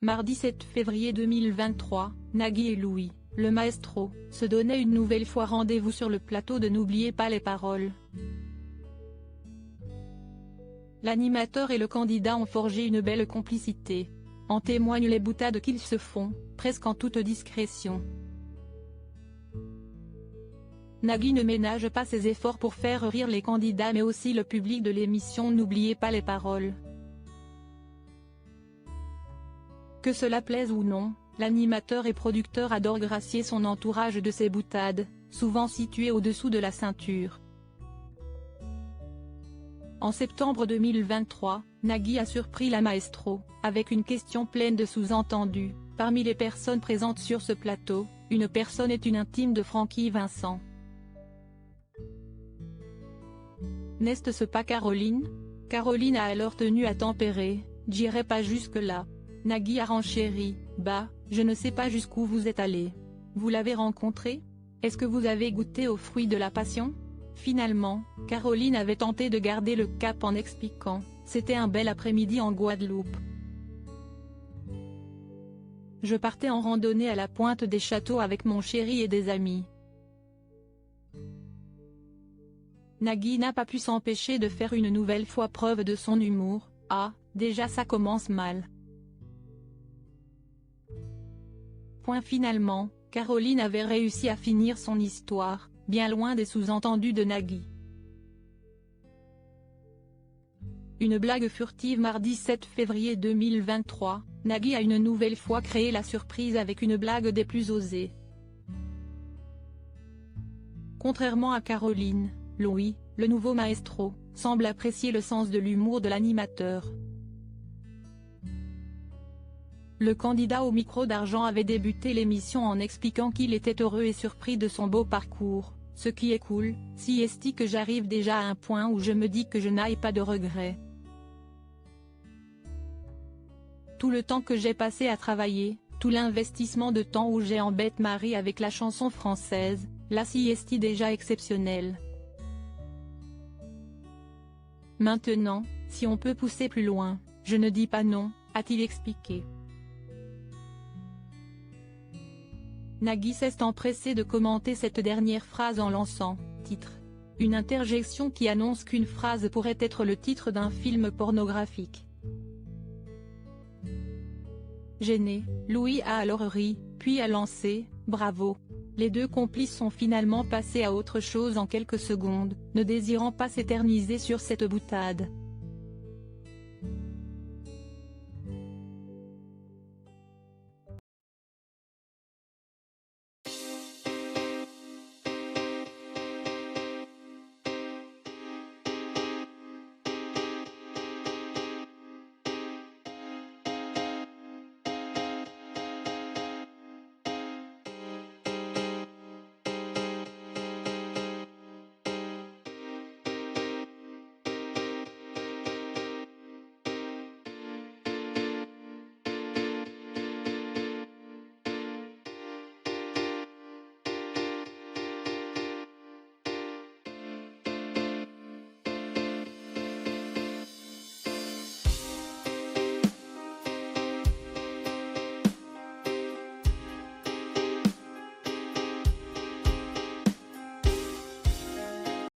Mardi 7 février 2023, Nagui et Louis, le maestro, se donnaient une nouvelle fois rendez-vous sur le plateau de N'oubliez pas les paroles. L'animateur et le candidat ont forgé une belle complicité. En témoignent les boutades qu'ils se font, presque en toute discrétion. Nagui ne ménage pas ses efforts pour faire rire les candidats mais aussi le public de l'émission N'oubliez pas les paroles. Que cela plaise ou non, l'animateur et producteur adore gracier son entourage de ses boutades, souvent situées au-dessous de la ceinture. En septembre 2023, Nagui a surpris la maestro, avec une question pleine de sous-entendus. Parmi les personnes présentes sur ce plateau, une personne est une intime de Francky Vincent. N'est-ce pas Caroline? Caroline a alors tenu à tempérer, j'irai pas jusque-là. Nagui a renchéri, bah, je ne sais pas jusqu'où vous êtes allé. Vous l'avez rencontré? Est-ce que vous avez goûté aux fruits de la passion? Finalement, Caroline avait tenté de garder le cap en expliquant, c'était un bel après-midi en Guadeloupe. Je partais en randonnée à la pointe des châteaux avec mon chéri et des amis. Nagui n'a pas pu s'empêcher de faire une nouvelle fois preuve de son humour. Ah, déjà ça commence mal. Finalement, Caroline avait réussi à finir son histoire, bien loin des sous-entendus de Nagui. Une blague furtive mardi 7 février 2023, Nagui a une nouvelle fois créé la surprise avec une blague des plus osées. Contrairement à Caroline, Louis, le nouveau maestro, semble apprécier le sens de l'humour de l'animateur. Le candidat au micro d'argent avait débuté l'émission en expliquant qu'il était heureux et surpris de son beau parcours, ce qui est cool, si est que j'arrive déjà à un point où je me dis que je n'aille pas de regrets. Tout le temps que j'ai passé à travailler, tout l'investissement de temps où j'ai en bête-marie avec la chanson française, la sieste déjà exceptionnelle. Maintenant, si on peut pousser plus loin, je ne dis pas non, a-t-il expliqué. Nagui s'est empressé de commenter cette dernière phrase en lançant, titre. Une interjection qui annonce qu'une phrase pourrait être le titre d'un film pornographique. Gêné, Louis a alors ri, puis a lancé, bravo. Les deux complices sont finalement passés à autre chose en quelques secondes, ne désirant pas s'éterniser sur cette boutade.